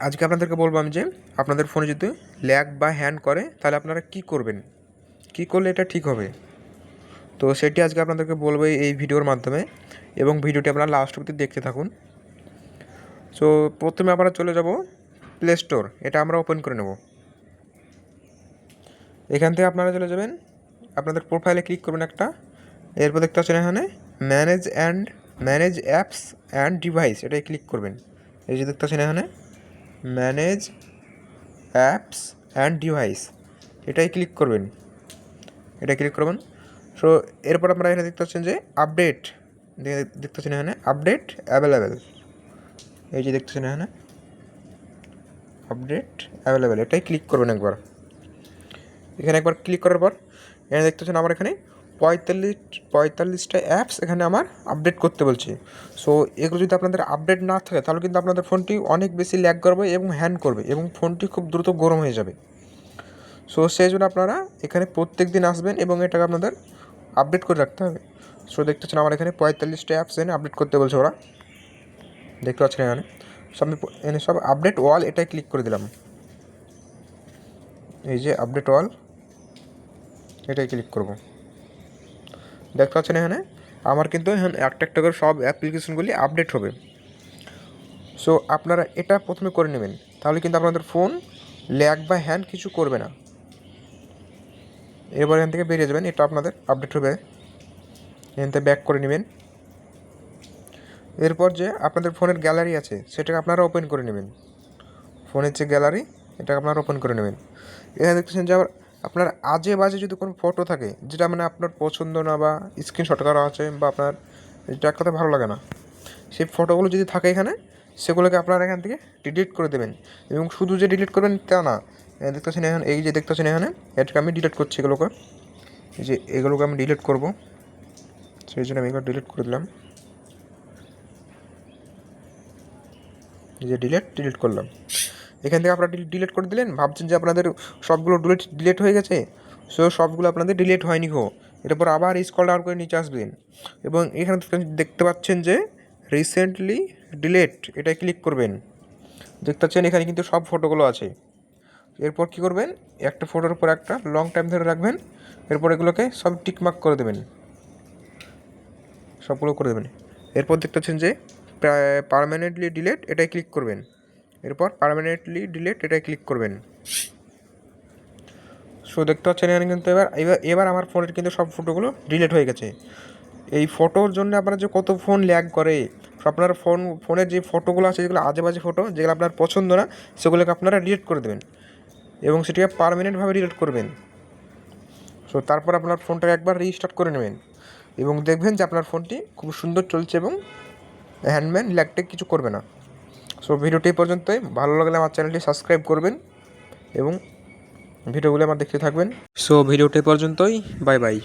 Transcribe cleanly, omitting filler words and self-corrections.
আজকে আপনাদেরকে বলবো আমি যে আপনাদের ফোনে যদি ল্যাগ বা হ্যাং করে তাহলে আপনারা কী করবেন, কী করলে এটা ঠিক হবে। তো সেটি আজকে আপনাদেরকে বলবো এই ভিডিওর মাধ্যমে, এবং ভিডিওটি আপনারা লাস্ট অবধি দেখতে থাকুন। সো প্রথমে আমরা চলে যাব প্লে স্টোর, এটা আমরা ওপেন করে নেব। এখান থেকে আপনারা চলে যাবেন, আপনাদের প্রোফাইলে ক্লিক করবেন একটা, এরপর দেখতে পাচ্ছেন এখানে ম্যানেজ অ্যাপস অ্যান্ড ডিভাইস, এটাই ক্লিক করবেন। এই যে দেখতে পাচ্ছেন এখানে ম্যানেজ অ্যাপস অ্যান্ড ডিভাইস, এটাই ক্লিক করবেন। সো এরপর আপনারা এখানে দেখতে পাচ্ছেন যে আপডেট, দেখতে পাচ্ছেন এখানে আপডেট অ্যাভেলেবেল, এই যে দেখতেছেন এখানে আপডেট অ্যাভেলেবেল, এটাই ক্লিক করবেন একবার। এখানে একবার ক্লিক করার পর এখানে দেখতে পাচ্ছেন আমার এখানে 45টা অ্যাপস এখানে আমার আপডেট করতে বলছে। সো এগুলো যদি আপনাদের আপডেট না থাকে তাহলে কিন্তু আপনাদের ফোনটি অনেক বেশি ল্যাগ করবে এবং হ্যাং করবে এবং ফোনটি খুব দ্রুত গরম হয়ে যাবে। সো সেই জন্য আপনারা এখানে প্রত্যেক দিন আসবেন এবং এটাকে আপনাদের আপডেট করে রাখতে হবে। সো দেখতে পাচ্ছেন আমার এখানে 45টা অ্যাপস এনে আপডেট করতে বলছে ওরা, দেখতে পাচ্ছেন এখানে। সো আমি এনে সব আপডেট ওয়াল, এটাই ক্লিক করে দিলাম। এই যে আপডেট ওয়াল, এটাই ক্লিক করব। দেখতে পাচ্ছেন এখানে আমার কিন্তু একটা একটা করে সব অ্যাপ্লিকেশনগুলি আপডেট হবে। সো আপনারা এটা প্রথমে করে নেবেন, তাহলে কিন্তু আপনাদের ফোন ল্যাগ বা হ্যাং কিছু করবে না। এরপর এখান থেকে বেরিয়ে যাবেন, এটা আপনাদের আপডেট হবে, এখান থেকে ব্যাক করে নেবেন। এরপর যে আপনাদের ফোনের গ্যালারি আছে সেটাকে আপনারা ওপেন করে নেবেন, ফোনের যে গ্যালারি এটাকে আপনারা ওপেন করে নেবেন। এখানে দেখতেছেন যে আবার আপনার আজে বাজে যদি কোনো ফটো থাকে যেটা মানে আপনার পছন্দ না বা স্ক্রিনশট করা আছে বা আপনার যেটা এক কথা ভালো লাগে না, সেই ফটোগুলো যদি থাকে এখানে, সেগুলোকে আপনারা এখান থেকে ডিলিট করে দেবেন। এবং শুধু যে ডিলিট করবেন তা না, দেখতেছেন এখানে, এই যে দেখতেছেন এখানে, এটাকে আমি ডিলিট করছি, এগুলোকে, এই যে এগুলোকে আমি ডিলিট করব, সেই জন্য আমি এগুলো ডিলিট করে দিলাম। এই যে ডিলিট করলাম। এখান থেকে আপনারা ডিলিট করে দিলেন, ভাবছেন যে আপনাদের সবগুলো ডিলিট হয়ে গেছে। সো সবগুলো আপনাদের ডিলিট হয়নি গো। এরপর আবার স্ক্রল ডাউন করে নিচে আসবেন এবং এখানে দেখতে পাচ্ছেন যে রিসেন্টলি ডিলিট, এটাই ক্লিক করবেন। দেখতে পাচ্ছেন এখানে কিন্তু সব ফটোগুলো আছে। এরপর কী করবেন, একটা ফটোর উপর একটা লং টাইম ধরে রাখবেন, এরপর এগুলোকে সব টিকমার্ক করে দেবেন, সবগুলো করে দেবেন। এরপর দেখতে পাচ্ছেন যে পার্মানেন্টলি ডিলিট, এটাই ক্লিক করবেন। এরপর পার্মানেন্টলি ডিলিট, এটাই ক্লিক করবেন। সো দেখতে পাচ্ছেন এখানে কিন্তু এবার আমার ফোনের কিন্তু সব ফটোগুলো ডিলিট হয়ে গেছে। এই ফটোর জন্য আপনার যে কত ফোন ল্যাগ করে, আপনার ফোনের যে ফটোগুলো আছে যেগুলো আজে বাজে ফটো, যেগুলো আপনার পছন্দ না, সেগুলোকে আপনারা ডিলিট করে দেবেন এবং সেটাকে পার্মানেন্টভাবে ডিলিট করবেন। সো তারপর আপনার ফোনটাকে একবার রিস্টার্ট করে নেবেন এবং দেখবেন যে আপনার ফোনটি খুব সুন্দর চলছে এবং হ্যান্ডম্যান ল্যাগটে কিছু করবে না। সো ভিডিওটি এই পর্যন্তই। ভালো লাগলে আমার চ্যানেলটি সাবস্ক্রাইব করবেন এবং ভিডিওগুলো আমার দেখতে থাকবেন। সো ভিডিওটি পর্যন্তই, বাই বাই।